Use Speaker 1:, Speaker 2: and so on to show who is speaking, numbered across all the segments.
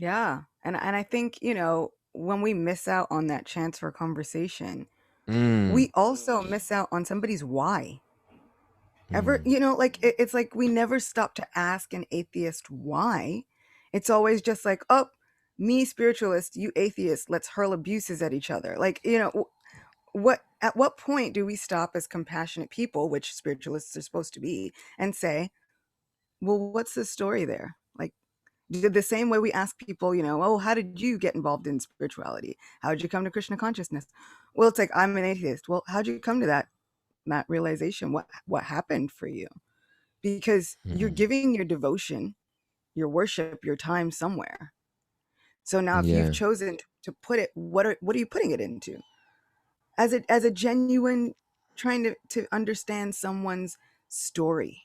Speaker 1: Yeah. And I think, when we miss out on that chance for conversation,
Speaker 2: Mm,
Speaker 1: we also miss out on somebody's why. Ever,
Speaker 2: mm,
Speaker 1: like it's like we never stop to ask an atheist why. It's always just like, oh, me spiritualist, you atheist, let's hurl abuses at each other. Like, what at what point do we stop as compassionate people, which spiritualists are supposed to be, and say, well, what's the story there? Like, the same way we ask people, oh, how did you get involved in spirituality? How did you come to Krishna consciousness? Well, it's like, I'm an atheist. Well, how'd you come to that realization? What happened for you? Because you're
Speaker 2: mm.
Speaker 1: giving your devotion, your worship, your time somewhere. So now if you've
Speaker 2: Yeah,
Speaker 1: chosen to put it, what are you putting it into? As a genuine trying to understand someone's story.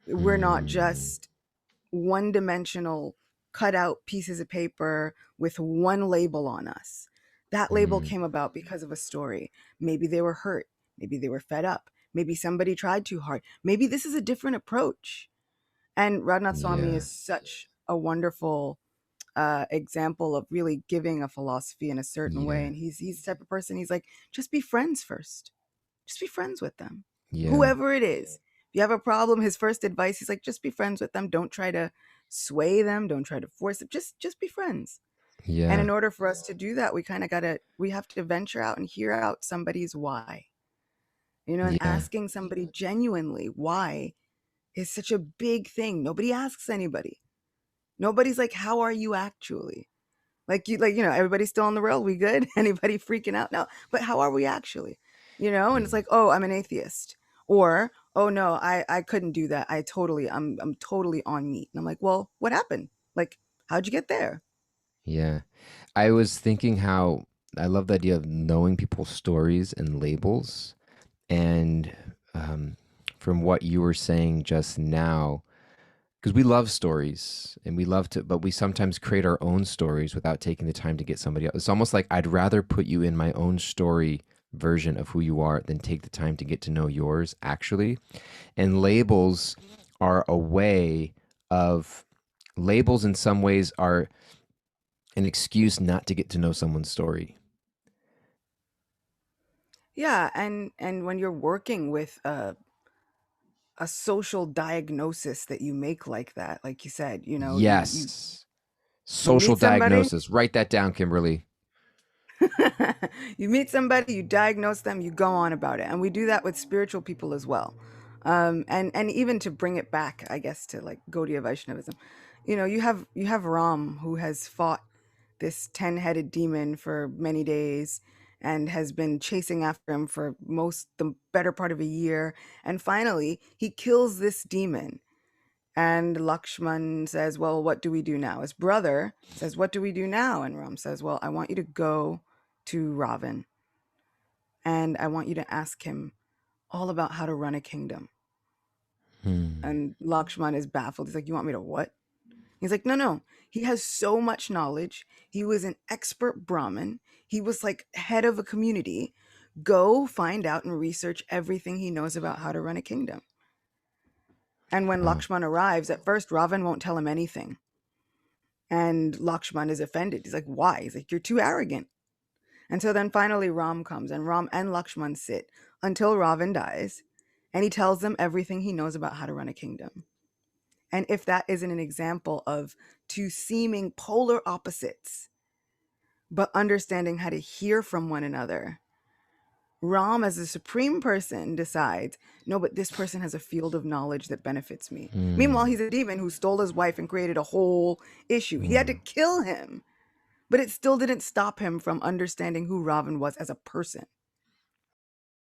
Speaker 1: We're not
Speaker 2: mm,
Speaker 1: just one dimensional cut out pieces of paper with one label on us. That label
Speaker 2: mm.
Speaker 1: came about because of a story. Maybe they were hurt. Maybe they were fed up. Maybe somebody tried too hard. Maybe this is a different approach. And Radhanath Swami
Speaker 2: Yeah,
Speaker 1: is such a wonderful example of really giving a philosophy in a certain way.
Speaker 2: yeah,
Speaker 1: And he's the type of person, he's like, just be friends first. Just be friends with them.
Speaker 2: yeah,
Speaker 1: Whoever it is. If you have a problem, his first advice, he's like, just be friends with them. Don't try to sway them. Don't try to force them. Just be friends. And
Speaker 2: yeah,
Speaker 1: in order for us to do that, we have to venture out and hear out somebody's why. And
Speaker 2: yeah,
Speaker 1: asking somebody genuinely why is such a big thing. Nobody asks anybody. Nobody's like, how are you actually? Everybody's still on the rail. We good? Anybody freaking out? No. But how are we actually? And it's
Speaker 2: mm,
Speaker 1: like, oh, I'm an atheist. Or, oh no, I couldn't do that. I'm totally on meat. And I'm like, well, what happened? Like, how'd you get there?
Speaker 2: yeah. I was thinking how I love the idea of knowing people's stories and labels. And um, from what you were saying just now, because we love stories and we love to, but we sometimes create our own stories without taking the time to get somebody else. It's almost like I'd rather put you in my own story version of who you are than take the time to get to know yours actually. And are a way of, labels in some ways are an excuse not to get to know someone's story.
Speaker 1: Yeah, and when you're working with a social diagnosis that you make like that, like you said,
Speaker 2: Yes.
Speaker 1: you
Speaker 2: Social
Speaker 1: meet somebody.
Speaker 2: diagnosis. Write that down, Kimberly.
Speaker 1: You meet somebody, you diagnose them, you go on about it, and we do that with spiritual people as well. And even to bring it back, I guess, to like Gaudiya Vaishnavism, you have Ram, who has fought this 10-headed demon for many days and has been chasing after him for the better part of a year, and finally he kills this demon. And Lakshman says, well, what do we do now? His brother says, what do we do now? And Ram says, well, I want you to go to Ravan and I want you to ask him all about how to run a kingdom.
Speaker 2: Hmm.
Speaker 1: And Lakshman is baffled. He's like, you want me to what? He's like, no, no. He has so much knowledge. He was an expert Brahmin. He was like head of a community. Go find out and research everything he knows about how to run a kingdom. And when
Speaker 2: Wow.
Speaker 1: Lakshman arrives, at first Ravan won't tell him anything. And Lakshman is offended. He's like, why? He's like, you're too arrogant. And so then finally Ram comes, and Ram and Lakshman sit until Ravan dies, and he tells them everything he knows about how to run a kingdom. And if that isn't an example of two seeming polar opposites, but understanding how to hear from one another, Ram, as a supreme person, decides, no, but this person has a field of knowledge that benefits me. Meanwhile,
Speaker 2: Hmm.
Speaker 1: he's a demon who stole his wife and created a whole issue. He had to
Speaker 2: Hmm.
Speaker 1: kill him, but it still didn't stop him from understanding who Ravan was as a person.